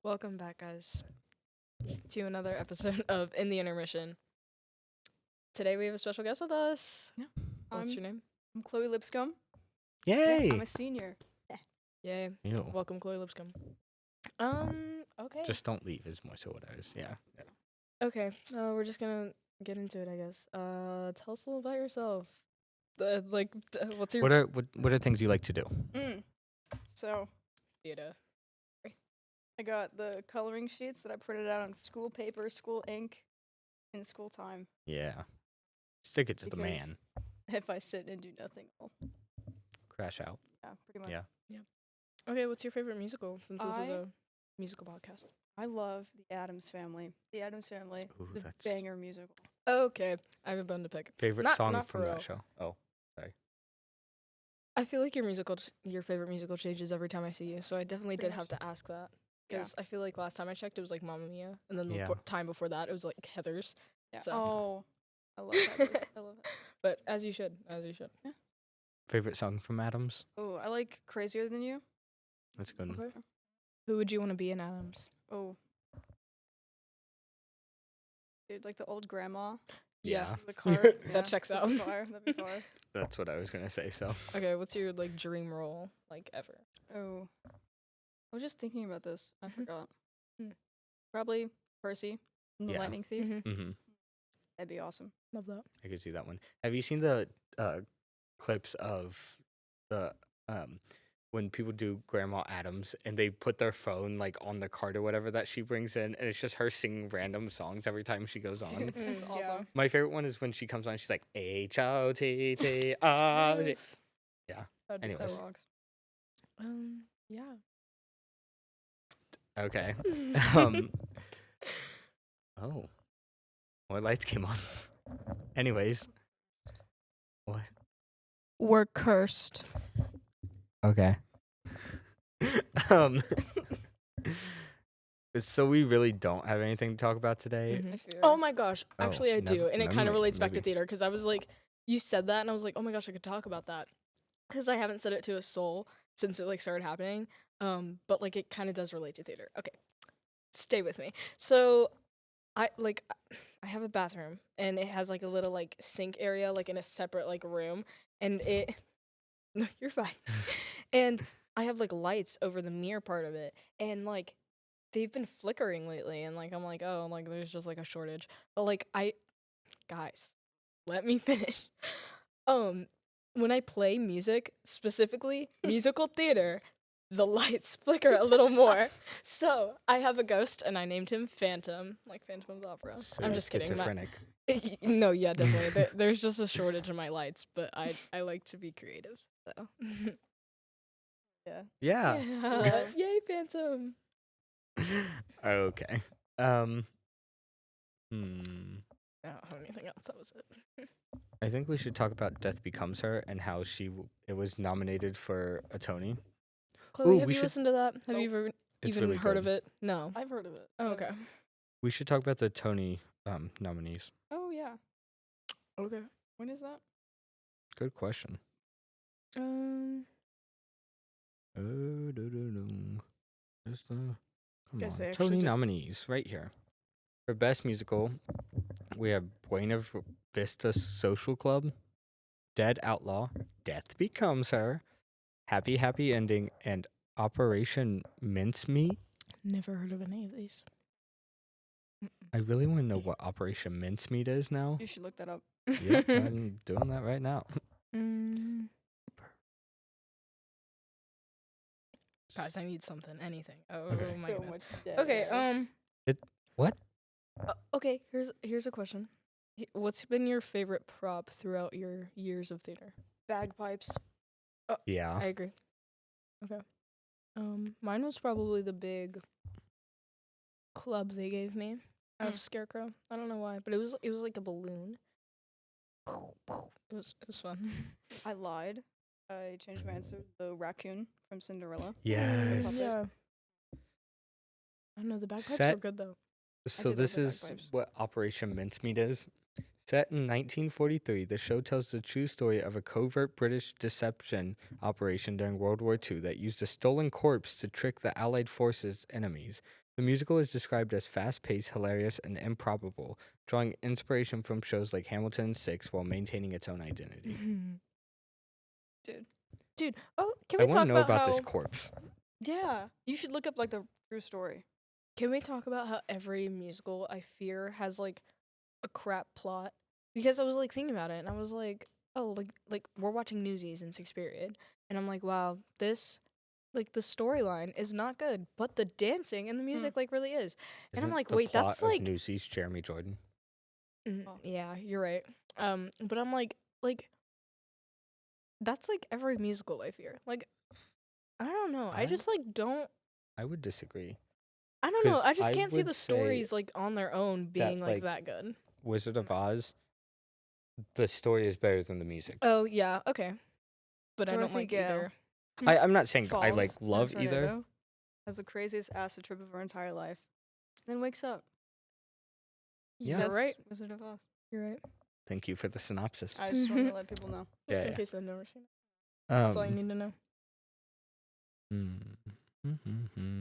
Welcome back, guys, to another episode of In the Intermission. Today we have a special guest with us. Yeah. What's your name? I'm Chloe Lipscomb. Yay! Yeah, I'm a senior. Yay. Ew. Welcome, Chloe Lipscomb. Okay. Just don't leave is more so what I was. Yeah. Okay. We're just gonna get into it, I guess. Tell us a little about yourself. What's your What are things you like to do? So theater? I got the coloring sheets that I printed out on school paper, school ink, in school time. Yeah. Stick it to the Because- man. If I sit and do nothing, I'll Crash out. yeah, pretty much. Yeah. Okay, what's your favorite musical? Since this is I- a musical podcast. I love The Addams Family. The Addams Family Ooh, is a that's banger musical. Okay, I have a bone to pick. favorite Not- song not from for that real. show. Oh, I feel like your favorite musical changes every time I see you, so I definitely Pretty did have much. to ask that. Yeah. Because I feel like last time I checked, it was like Mamma Mia, and then Yeah. the time before that, it was like Heather's. Yeah. So- Oh, I love that. I love it. But as you should. favorite song from Adams. Oh, I like Crazier Than You. That's a good. one. Okay. Who would you want to be in Adams? Oh. Dude, like the old grandma. Yeah. The car. That checks out. That'd be fire. That's what I was gonna say. So Okay, what's your like dream role like ever? Oh. I was just thinking about this. I Mhm. forgot. Hmm. Probably Percy from the Yeah. Lightning Thief. mm-hmm. That'd be awesome. Love that. I could see that one. Have you seen the clips of the when people do Grandma Adams and they put their phone like on the cart or whatever that she brings in, and it's just her singing random songs every time she goes on. It's Mm, awesome. My favorite one is when she comes on. She's like HOTTRG. Yes. Yeah. That'd be Anyways. That cool. rocks. Yeah. Okay. um. Oh. More lights came on. Anyways. What? We're cursed. Okay. um. So we really don't have anything to talk about today. Mhm. I fear. Oh my gosh, Oh, actually I do, never- and it never kind of mind, relates back to maybe. theater because I was like, you said that, and I was like, oh my gosh, I could talk about that because I haven't said it to a soul since it like started happening. But like it kind of does relate to theater. Okay, stay with me. So, I have a bathroom, and it has like a little like sink area like in a separate like room, and it. No, you're fine. And I have like lights over the mirror part of it, and like they've been flickering lately, and like I'm like, oh, like there's just like a shortage. But like guys, let me finish. When I play music, specifically musical theater, the lights flicker a little more. So I have a ghost, and I named him Phantom, like Phantom of the Opera. So I'm just kidding. Schizophrenic. No, yeah, definitely. There's just a shortage in my lights, but I like to be creative. So. Yeah. Yeah. Yeah. Yay, Phantom. Okay. I don't have anything else. That was it. I think we should talk about Death Becomes Her and how it was nominated for a Tony. Chloe, Ooh, have we you should- listened to that? Have Nope. you ever It's even really heard good. of it? No. I've heard of it. Oh, but- okay. We should talk about the Tony nominees. Oh yeah. Okay. When is that? Good question. Um. There's the come Guess they on. actually Tony just- nominees right here. For Best Musical, we have Buena Vista Social Club, Dead Outlaw, Death Becomes Her, Happy Happy Ending, and Operation Mincemeat. Never heard of any of these. I really want to know what Operation Mincemeat is now. You should look that up. Yep, I'm doing that right now. Mm. Guys, I need something. Anything. Oh, Okay. my So goodness. much dead Okay. air. What? Okay. Here's a question. What's been your favorite prop throughout your years of theater? Bagpipes. Yeah. I agree. Okay. Mine was probably the big club they gave me. I was Mm. Scarecrow. I don't know why, but it was like a balloon. It was fun. I lied. I changed my answer. The raccoon from Cinderella. Yes. Yeah. I don't know, the bagpipes Set- were good though. So did like this the is bagpipes. what Operation Mincemeat is. Set in 1943, the show tells the true story of a covert British deception operation during World War II that used a stolen corpse to trick the Allied forces' enemies. The musical is described as fast-paced, hilarious, and improbable, drawing inspiration from shows like Hamilton and Six while maintaining its own identity. Dude. Oh, can I we want to talk know about about how this corpse. Yeah. You should look up like the true story. Can we talk about how every musical I fear has like a crap plot? Because I was like thinking about it and I was like, oh, like we're watching Newsies in sixth period, and I'm like, wow, this like the storyline is not good, but the dancing and the music like really is. And I'm Isn't like, the wait, plot that's of like Newsies Jeremy Jordan. Oh. yeah, you're right. But I'm like that's like every musical I fear. Like I don't know. I I- just like don't. I would disagree. I don't know. 'Cause I just I can't see would the say stories like on their own being like like, that good. Wizard of Oz, the story is better than the music. Oh yeah, okay. But I don't Dorothy like Gale. either. I'm not saying I like Falls love in a either. tornado, has the craziest acid trip of her entire life, then wakes up. Yeah. That's right. Wizard of Oz. You're right. Thank you for the synopsis. I just want to let people know. Just Yeah, in yeah. case I've never seen it. That's all you need to know.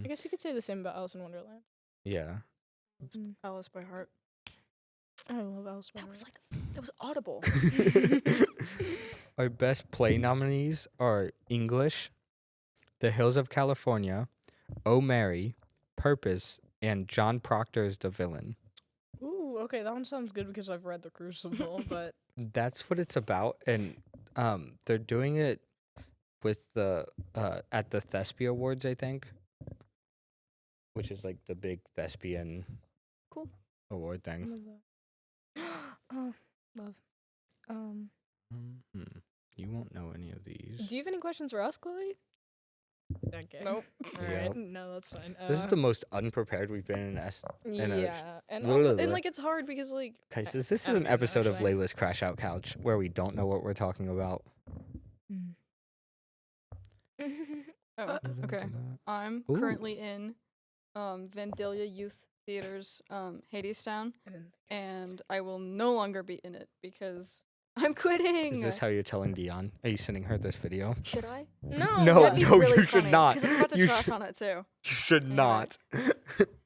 I guess you could say the same about Alice in Wonderland. Yeah. Alice by heart. I love Alice in That was Wonderland. that was audible. Our best play nominees are English, The Hills of California, Oh Mary, Purpose, and John Proctor's The Villain. Ooh, okay, that one sounds good because I've read The Crucible, but That's what it's about, and they're doing it with the at the Thespia Awards, I think, which is like the big thespian Cool. award I thing. love that. Oh, love. Mhm. You won't know any of these. Do you have any questions for us, Chloe? Okay. Nope. All right. Yep. No, that's fine. This is the most unprepared we've been in in a yeah, and blah, also, blah, and blah. like it's hard because like Okay, so I this is don't an even know, episode of actually. Layla's Crash Out Couch where we don't know what we're talking about. Oh, okay. I'm Ooh. currently in Vandalia Youth Theater's Hadestown, and I will no longer be in it because I'm quitting. Is this how you're telling Dion? Are you sending her this video? Should I? No, No, That'd be no, really you should funny, not. 'cause I'm about to You trash should- on it too. You should Anyway. not.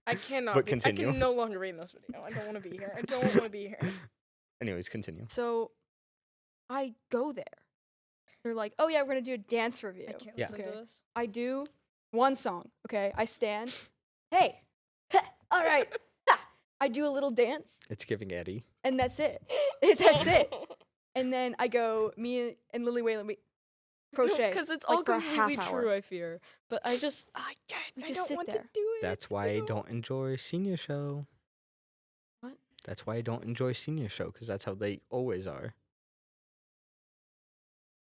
I cannot. But be, continue. I can no longer be in this video. I don't want to be here. I don't want to be here. Anyways, continue. So I go there. They're like, "Oh yeah, we're gonna do a dance review." I can't Yeah. listen to Okay. this. I do one song. Okay, I stand. Hey, all right. Ha! I do a little dance, It's giving Eddie. and that's it. That's it. And then I go. Me and Lily Whalen, we crochet. Because it's like, all for a completely half true. hour. I fear, but I just I We I just don't sit want there. to do it. That's why I don't enjoy senior show. What? That's why I don't enjoy senior show, because that's how they always are.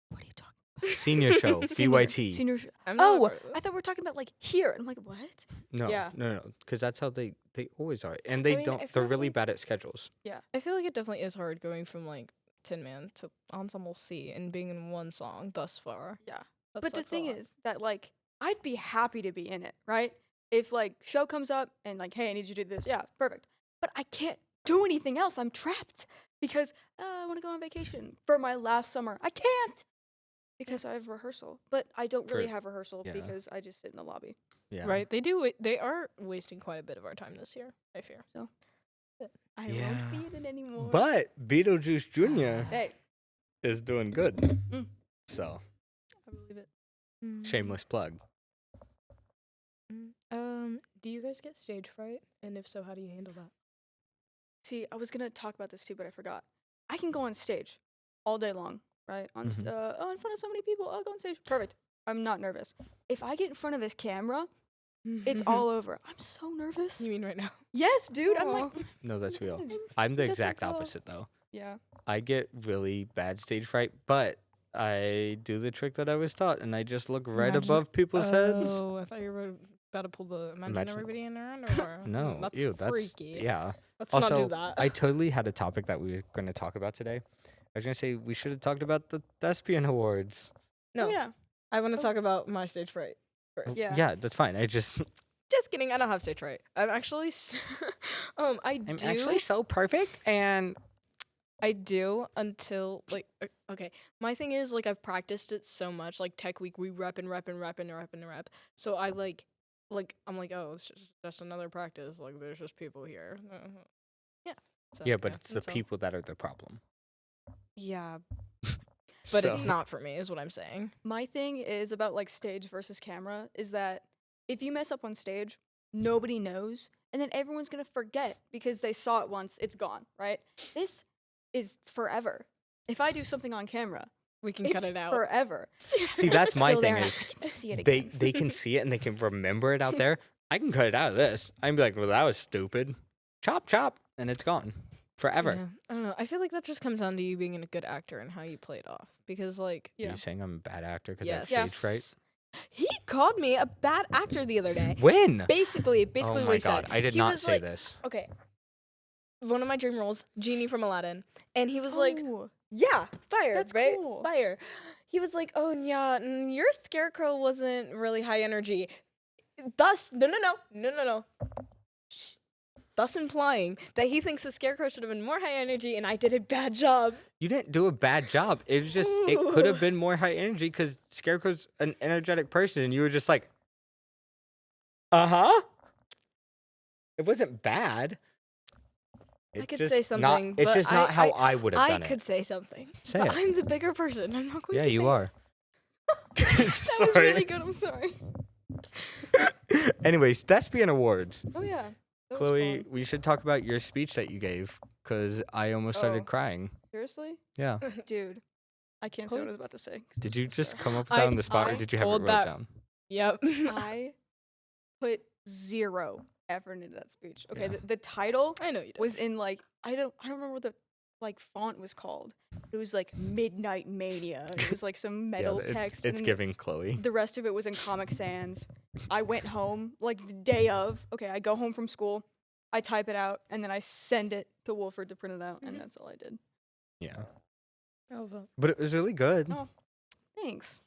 What are you talking? Senior show, BYT. Senior. I'm not a Oh, part of I this. thought we were talking about like here. And I'm like, what? No, Yeah. no, because that's how they always are, and they mean, I don't. feel They're really like- bad at schedules. I feel like it definitely is hard going from like Tin Man to Ensemble C and being in one song thus far. Yeah. That But the sucks a thing lot. is that like I'd be happy to be in it, right? If like show comes up and like, hey, I need you to do this. Yeah, perfect. But I can't do anything else. I'm trapped because I want to go on vacation for my last summer. I can't because I have rehearsal. But I don't really For- have rehearsal yeah. because I just sit in the lobby. Yeah. Right? They are wasting quite a bit of our time this year. I fear. I Yeah. won't be in it anymore. But Beetlejuice Jr. hey, is doing good. Mm. So I believe it. shameless plug. Do you guys get stage fright? And if so, how do you handle that? See, I was gonna talk about this too, but I forgot. I can go on stage all day long, right? On Mhm. in front of so many people, I'll go on stage. Perfect. I'm not nervous. If I get in front of this camera, it's all over. I'm so nervous. You mean right now? Yes, dude. I'm like, Aw. No, that's real. "Mm, I'm the da, da, exact da." opposite though. Yeah. I get really bad stage fright, but I do the trick that I was taught, and I just look right Imagine- above people's heads. Oh, I thought you were about to pull the imagine Imagine- everybody in their underwear. No, that's ew, that's freaky. yeah. Let's Also, not do that. I totally had a topic that we were going to talk about today. I was going to say we should have talked about the thespian awards. no, Oh, yeah. I want to Oh. talk about my stage fright first. Yeah. Yeah, that's fine. I just Just kidding. I don't have stage fright. I'm actually, I I'm do. actually so perfect, and I do until like okay. My thing is like I've practiced it so much. Like tech week, we rep and rep and rep and rep and rep. So I like like I'm like, oh, it's just another practice. Like there's just people here. Yeah. So, Yeah, but it's the that's all. people that are the problem. Yeah, but it's So- not for me, is what I'm saying. My thing is about like stage versus camera is that if you mess up on stage, nobody knows, and then everyone's gonna forget because they saw it once, it's gone, right? This is forever. If I do something on camera, We can it's cut it out. forever. See, It's that's my still thing there, and is I can see it they again. they can see it and they can remember it out there. I can cut it out of this. I can be like, well, that was stupid. Chop, chop, and it's gone forever. Yeah, I don't know. I feel like that just comes down to you being a good actor and how you play it off. Because like, Are you saying I'm a bad actor because yes, I have stage fright? He called me a bad actor the other day. When? Basically, Oh what my he god, said. I did He not was say like, this. Okay, one of my dream roles, Genie from Aladdin, and he was like, Oh, "Yeah, fire, That's right? cool. Fire." He was like, "Oh yeah, your scarecrow wasn't really high energy." Thus, no. Thus implying that he thinks the scarecrow should have been more high energy, and I did a bad job. You didn't do a bad job. It was just it could have been more high energy because Scarecrow's an energetic person, and you were just like, It wasn't bad. I It's could just say not- something, It's but just not how I would have I done could it. say something. Say but it. I'm the bigger person. I'm not going Yeah, to you say are. that was Sorry. really good. I'm sorry. Anyways, Thespian Awards. Oh yeah. That was Chloe, fun. we should talk about your speech that you gave because I almost Oh. started crying. Seriously, Yeah. dude, I can't say what I was about to say. 'cause Did it's you a just star. come up with that I- on the spot, or I did you have it pulled wrote that- down? Yep. I put zero effort into that speech. Okay, Yeah. the title I know you did. was in like I don't remember what the like font was called. It was like Midnight Mania. It was like some metal yeah, text. it's and giving Chloe. the rest of it was in Comic Sans. I went home like the day of. Okay, I go home from school. I type it out and then I send it to Wolford to print it out, and that's all I did. Yeah. Oh, well. But it was really good. Oh. Thanks.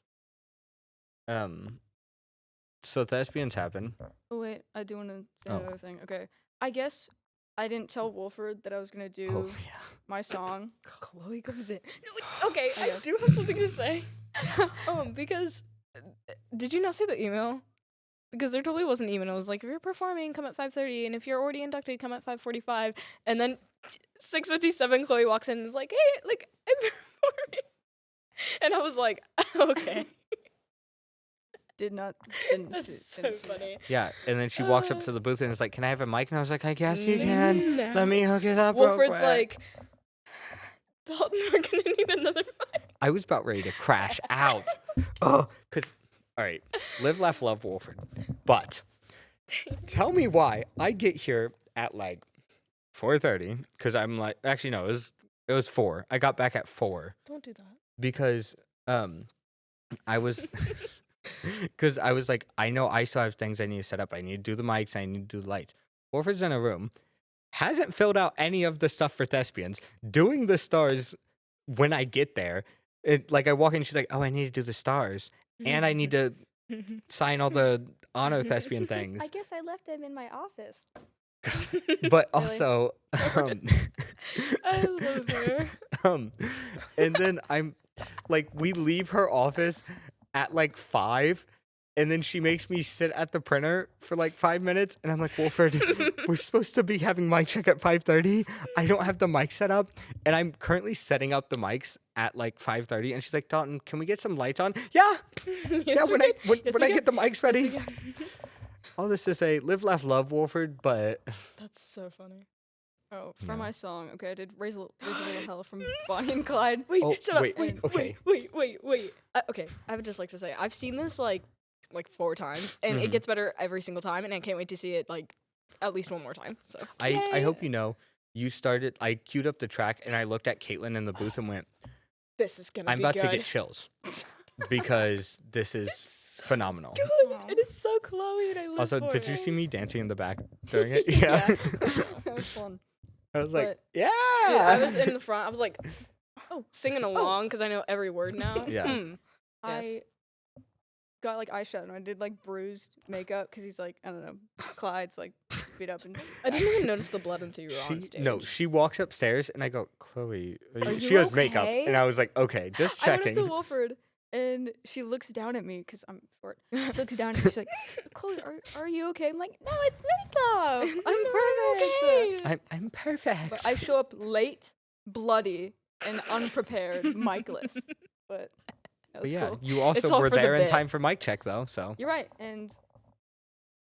So Thespians happen. Oh wait, I do want to say Oh. another thing. Okay, I guess I didn't tell Wolford that I was gonna do Oh yeah. my song. Chloe comes in. No, wait, okay, I Okay. do have something to say. Because did you not see the email? Because there totally wasn't even. It was like, if you're performing, come at 5:30, and if you're already inducted, come at 5:45. And then 6:57, Chloe walks in and is like, hey, like I'm performing, and I was like, okay, Didn't that's see- so didn't see that. funny. Yeah, and then she walks up to the booth and is like, "Can I have a mic?" And I was like, "I guess you can. Let me hook it up." real Wolford's quick." like, Dalton, we're gonna need another mic. I was about ready to crash out. Oh, because, all right, live, laugh, love Wolford. But tell me why I get here at like 4:30, because I'm like, actually, no, it was 4. I got back at 4 Don't do that. because I was. Because I was like, I know I still have things I need to set up. I need to do the mics. I need to do the lights. Wolford's in a room, hasn't filled out any of the stuff for Thespians, doing the stars when I get there. Like, I walk in, she's like, oh, I need to do the stars. And I need to sign all the honor Thespian I things. guess I left them in my office. But Really? also, I love her. and then I'm like, we leave her office at like 5, and then she makes me sit at the printer for like 5 minutes, and I'm like, Wolford, we're supposed to be having mic check at 5:30. I don't have the mic set up, and I'm currently setting up the mics at like 5:30, and she's like, Dalton, can we get some lights on? Yeah, yeah. When I get the mics ready. All this to say, live, laugh, love Wolford, but That's so funny. Oh, for Yeah. my song, okay, I did Raise a Little Hell from Bonnie and Clyde. Wait, Oh, shut wait, up. Wait, okay. wait. Okay, I would just like to say, I've seen this like 4 times, and Mhm. it gets better every single time, and I can't wait to see it like at least one more time. So I Yay. hope you know, I queued up the track, and I looked at Caitlin in the booth and went, this is gonna I'm be about good. to get chills because this is It's phenomenal. good, Aw. and it's so Chloe, and I live Also, for did you it. see me dancing in the back during it? Yeah. That was fun. I was like, But- yeah. Dude, I was in the front. I was like, Oh, singing along because I know every word now. Yeah. Mm. Yes. I got like eyeshadow and I did like bruised makeup because he's like, I don't know, Clyde's like beat up and I didn't even notice the blood until you were on stage. No, she walks upstairs and I go, Chloe, Are she you goes makeup. okay? And I was like, okay, just I went up checking. to Wolford and she looks down at me because I'm short. She looks down at me. She's like, "Chloe, are you okay?" I'm like, "No, it's makeup. I'm perfect." I'm perfect. But I show up late, bloody, and unprepared, micless. But that was But yeah, cool. you It's also all were for the there in bit. time for mic check though, so You're right, and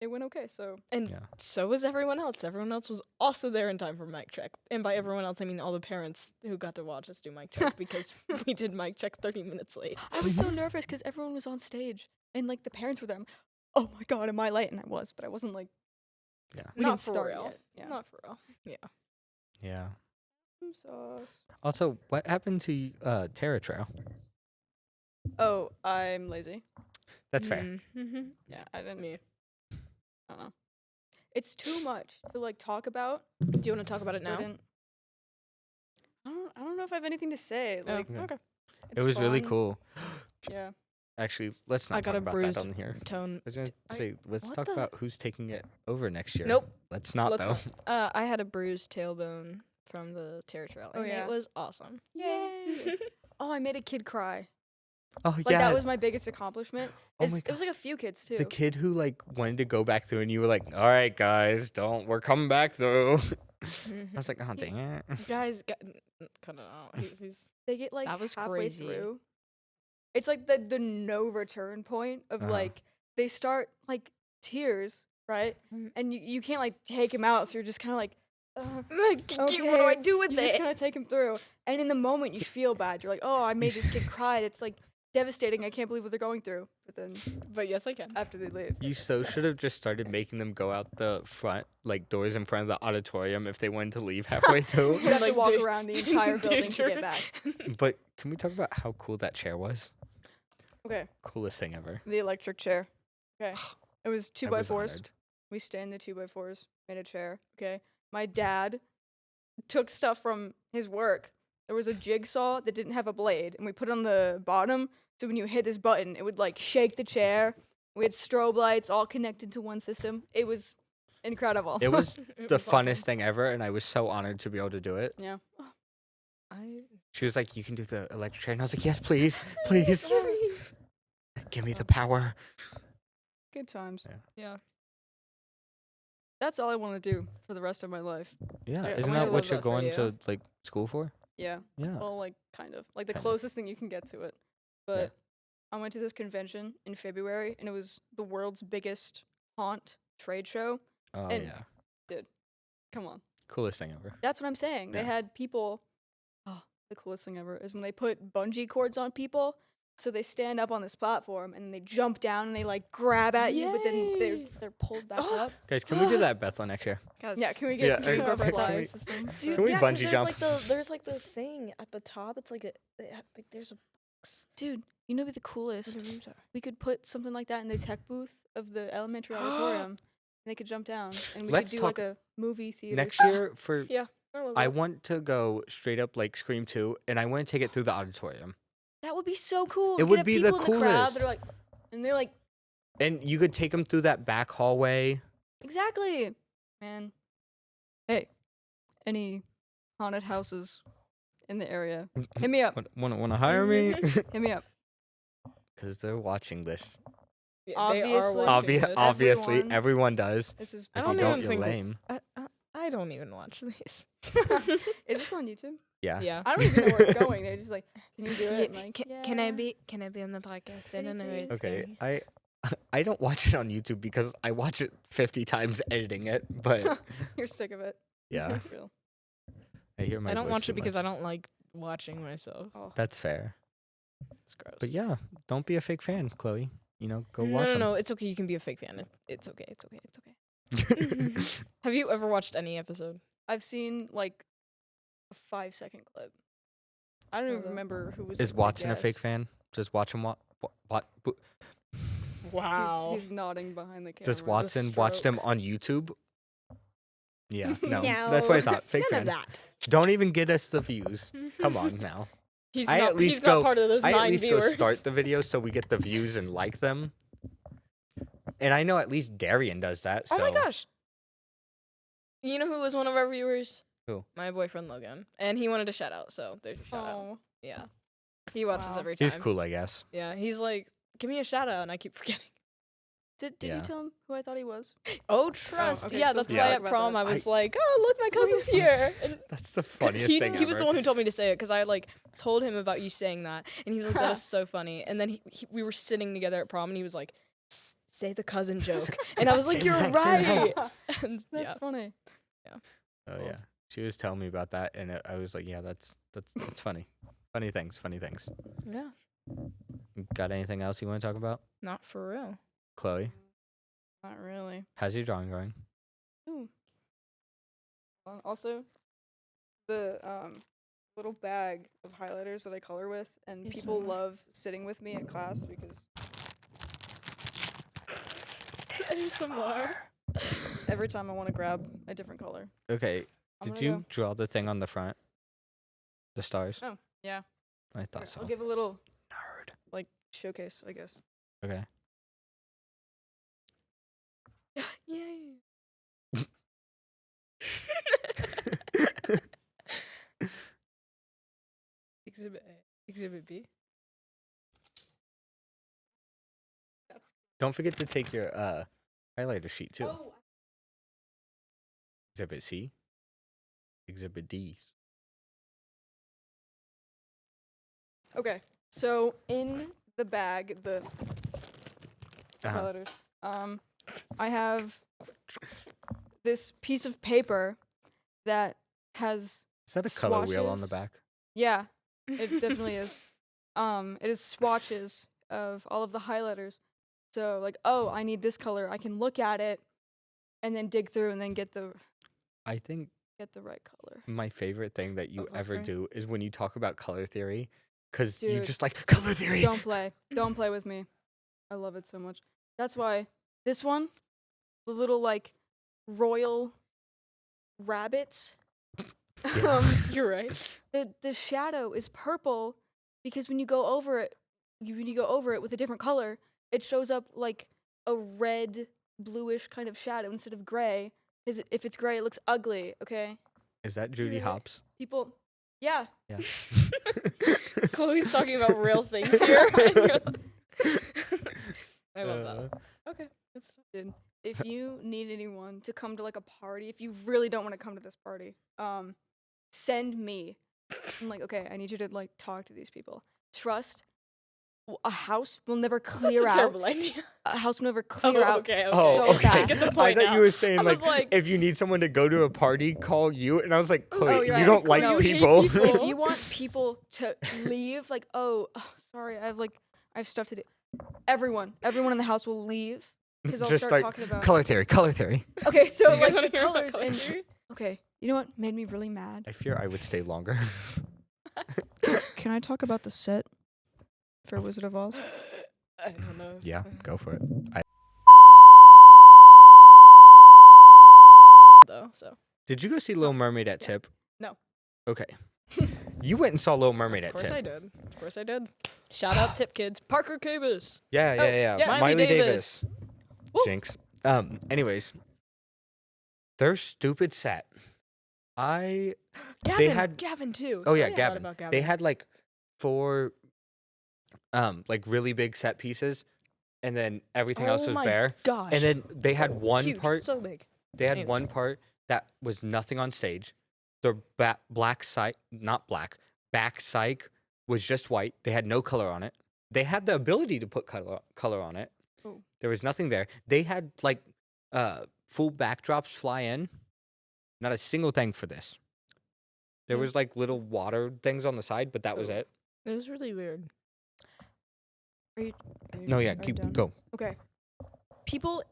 it went okay. So And Yeah. so was everyone else. Everyone else was also there in time for mic check. And by everyone else, I mean all the parents who got to watch us do mic check because we did mic check 30 minutes late. I was so nervous because everyone was on stage and like the parents were there. I'm, oh my god, am I late? And I was, but I wasn't like. Yeah. We Not didn't for start real. yet. Yeah. Not for real. Yeah. yeah. Sauce. Also, what happened to Terra Trail? Oh, I'm lazy. That's fair. Mm-hmm. Yeah, I didn't. Me. I don't know. It's too much to like talk about. Do you want to talk about it now? Wouldn't- I don't know if I have anything to say. Oh, Like, Yeah. okay. It it's was really fun. cool. Yeah. Actually, let's not I got talk a about bruised that on here. tone. I was gonna I- say, let's what talk the- about who's taking it over next year. Nope. Let's not Let's though. not. I had a bruised tailbone from the terror trail, Oh, and yeah. it was awesome. Yay. Oh, I made a kid cry. Oh Like yeah. that was my biggest accomplishment. Oh my It was like a few kids too. The kid who like wanted to go back through, and you were like, "All right, guys, we're coming back through." I was like, "Oh dang it!" Guys, cut it out. He's They get like That was halfway crazy. through. It's like the no return point of Uh-huh. like they start like tears, right? Mm. And you can't like take him out, so you're just kind of like, like, okay. what do I do with You just it? kind of take him through, and in the moment you feel bad. You're like, oh, I made this kid cry. It's like devastating. I can't believe what they're going through. But then But yes, I can. after they leave, You so should have just started making them go out the front, like doors in front of the auditorium, if they wanted to leave halfway through. you have to Like, walk dude, around the entire building to get back. But can we talk about how cool that chair was? Okay, Coolest thing ever. the electric chair. Okay, it was two I by was fours. honored. We stand the 2x4s, made a chair. Okay. My dad took stuff from his work. There was a jigsaw that didn't have a blade, and we put it on the bottom. So when you hit this button, it would like shake the chair. We had strobe lights all connected to one system. It was incredible. It was It the was awesome. funnest thing ever, and I was so honored to be able to do it. Yeah. She was like, "You can do the electric chair," and I was like, "Yes, please, please, give me the power." Good times. Yeah. That's all I want to do for the rest of my life. Yeah, I isn't wanna that love what you're that for going you. to like school for? Yeah. Yeah. Well, like kind of. Like the Kind of. closest thing you can get to it. But I went to this convention in February, and it was the world's biggest haunt trade show. Oh and- yeah. Come on. Coolest thing ever. That's what I'm saying. They Yeah. had people. Oh, the coolest thing ever is when they put bungee cords on people. So they stand up on this platform and they jump down and they like grab at you, but then Yay. they're pulled back Oh. up. Guys, can we do that Bethel next year? Guys, Yeah, can we Yeah, get can we go can fly we- system? Dude, Can we yeah, 'cause bungee there's jump? Like there's like the thing at the top. It's like like there's a box. Dude, you know what'd be the Where coolest? the rooms are. We could put something like that in the tech booth of the elementary auditorium, and they could jump down, and we Let's could do talk- like a movie theater. Next style. year for love I that. want to go straight up like Scream 2, and I want to take it through the auditorium. That would be so cool. It You could would have be the people in the crowd coolest. that are like, and they're like, And you could take them through that back hallway. exactly, man. Hey, any haunted houses in the area? Hit me up. Want to hire me? Hit me up. Because they're watching this. Yeah, they are Obviously. watching this. Obviously, Everyone. everyone does. This is. I If don't you don't, even you're think- lame. I don't even watch these. Is this on YouTube? Yeah. Yeah. I don't even know where it's going. They're just like, can you do it? I'm like, Can I "Yeah." be on the podcast? I Pretty don't know. please. It's Okay. scary. I don't watch it on YouTube because I watch it 50 times editing it. But You're sick of it. yeah, Real. I hear my I don't voice watch too it because much. I don't like watching myself. Oh. That's fair. It's gross. But yeah, don't be a fake fan, Chloe. You know, go no, watch no, it's okay. You can be a fake fan. It's okay. It's okay. It's okay. them. Have you ever watched any episode? I've seen like a 5-second clip. I don't even Okay. remember who was. Is like, the Watson a fake guest. fan? Just watch him He's nodding behind the camera. Does Watson watch them stroke. on YouTube? Yeah, no. That's what I thought. Fake None fan. of that. Don't even get us the views. Come on now. He's I not, at least he's go- not part of those I 9 at least viewers. go start the video so we get the views and like them. And I know at least Darian does that. So Oh my gosh. You know who was one of our viewers? Who? My boyfriend Logan. And he wanted a shout out, so there's a shout out. Oh, Yeah. He watches Wow. every time. He's cool, I guess. Yeah, he's like, give me a shout out, and I keep forgetting. Did Yeah. you tell him who I thought he was? Oh, trust. okay, yeah, so that's let's why talk at about prom that. I was like, oh, look, my cousin's here. And That's the funniest thing he was ever. the one who told me to say it because I like told him about you saying that, and he was like, that is so funny. And then we were sitting together at prom, and he was like, say the cousin joke, and I was like, Say you're that, say right. that. And That's yeah, funny. Oh yeah, she was telling me about that, and I was like, yeah, that's funny. Funny things. yeah, Got anything else you want to talk about, not for real. Chloe? Not really. How's your drawing going? Ooh. Also, the little bag of highlighters that I color with, and people ASMR. love sitting with me at class because ASMR. every time I want to grab a different color. Okay, I'm did gonna you go- draw the thing on the front? The stars? Oh, yeah. I Here, thought so. I'll give a little Nerd. like showcase, I guess. Okay. Yay. Exhibit A. Exhibit B. Don't forget to take your highlighter sheet too. Oh, Exhibit C. Exhibit D. okay. So in the bag, the Uh-huh. highlighters, I have this piece of paper that has Is that a color wheel on the swatches. back? yeah, it definitely is. It is swatches of all of the highlighters. So like, oh, I need this color. I can look at it and then dig through and then get the I think right color. my favorite thing that you ever Okay. do is when you talk about color theory, because you Dude, just like color theory. Don't play with me. I love it so much. That's why this one, the little like royal rabbits. Yeah. You're right. The shadow is purple because when you go over it, when you go over it with a different color, it shows up like a red, bluish kind of shadow instead of gray. Because if it's gray, it looks ugly. Okay, Is that Judy Yeah. Hopps? people. Yeah, Yeah. Chloe's talking about real things here. and you're like- I love that. Okay. That's dude. If you need anyone to come to like a party, if you really don't want to come to this party, send me. I'm like, okay, I need you to like talk to these people. Trust, a house will never clear That's a out. terrible idea. A house will never clear out. okay. Oh, so okay. I fast. get the I point thought now. you were saying I was like, like- if you need someone to go to a party, call you. And I was like, Chloe, you're you right. don't like No, you hate people. people. If you want people to leave, like, oh, sorry, I have stuff to do. Everyone in the house will leave because I'll Just start like talking about. color theory. Okay, so Do you guys like wanna the hear about colors color and theory? okay, you know what made me really mad? I fear I would stay longer. Can I talk about the set for Wizard of Oz? I don't know. Yeah, go for it. Though, so Did you go see Little Mermaid at Yeah. Tip? No. Okay. You went and saw Little Mermaid of at course Tip. I did. Of course I did. Shout out Tip Kids. Parker Cabus. Yeah. yeah. Miley Davis. Woo. Jinx. Anyways, their stupid set. Gavin. had- Gavin too. Oh, yeah, Say a lot Gavin. about Gavin. They had like 4 like really big set pieces, and then everything else Oh was my bare. Gosh. And then they had one Huge, part. so big. They had anyways. one part that was nothing on stage. Their black side, not black, back psych was just white. They had no color on it. They had the ability to put color on it. Oh. There was nothing there. They had like full backdrops fly in. Not a single thing for this. There Yeah. was like little water things on the side, but that was Oh. it. It was really weird. No, yeah, Are you keep done? go. Okay. People,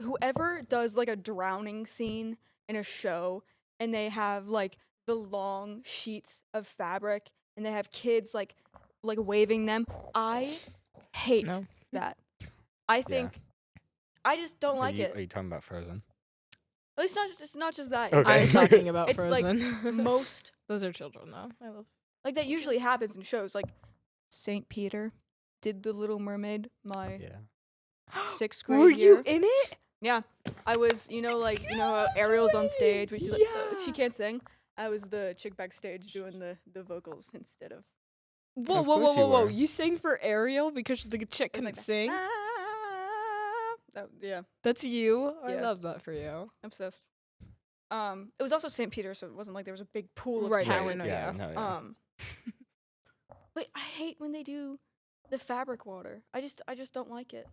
whoever does like a drowning scene in a show and they have like the long sheets of fabric and they have kids like waving them, I hate No. that. I think I just don't like Are it. you talking about Frozen? It's not just that. Okay. I'm talking about It's like Frozen. most Those are children though. I love. like that usually happens in shows like St. Peter did the Little Mermaid my Yeah. 6th grade Were year. you in it? Yeah, I was, how Ariel's on stage where she's like, she Yeah. can't sing. I was the chick backstage doing the vocals instead of Whoa, Of whoa, course whoa, you whoa, whoa! were. You sang for Ariel because the chick It was couldn't like that. sing. Oh, yeah, That's you. I Yeah. love that for you. obsessed. It was also St. Peter, so it wasn't like there was a big pool of Right, yeah, talent. no, yeah, yeah. no, yeah. But I hate when they do the fabric water. I just don't like it.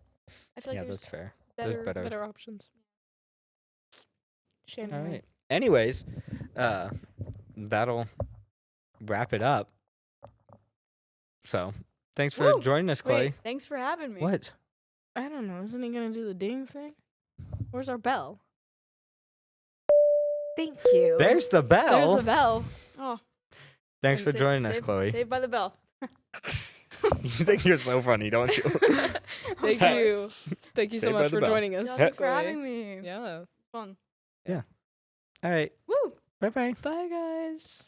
I feel like Yeah, there's that's fair. better. There's better. Better options. Shannon. All right. Anyways, that'll wrap it up. So, thanks for Woo! joining us, Chloe. Wait, thanks for having me. What? I don't know. Isn't he gonna do the ding thing? Where's our bell? Thank you. There's the bell. There's the bell. Oh, Thanks and for joining us, saved- Chloe. Saved by the bell. You think you're so funny, don't you? Thank sorry. you. Thank you so Saved by much the for bell. joining us. Yeah, thanks for Chloe. having me. Yeah. Fun. All right. Woo! Bye bye. Bye, guys.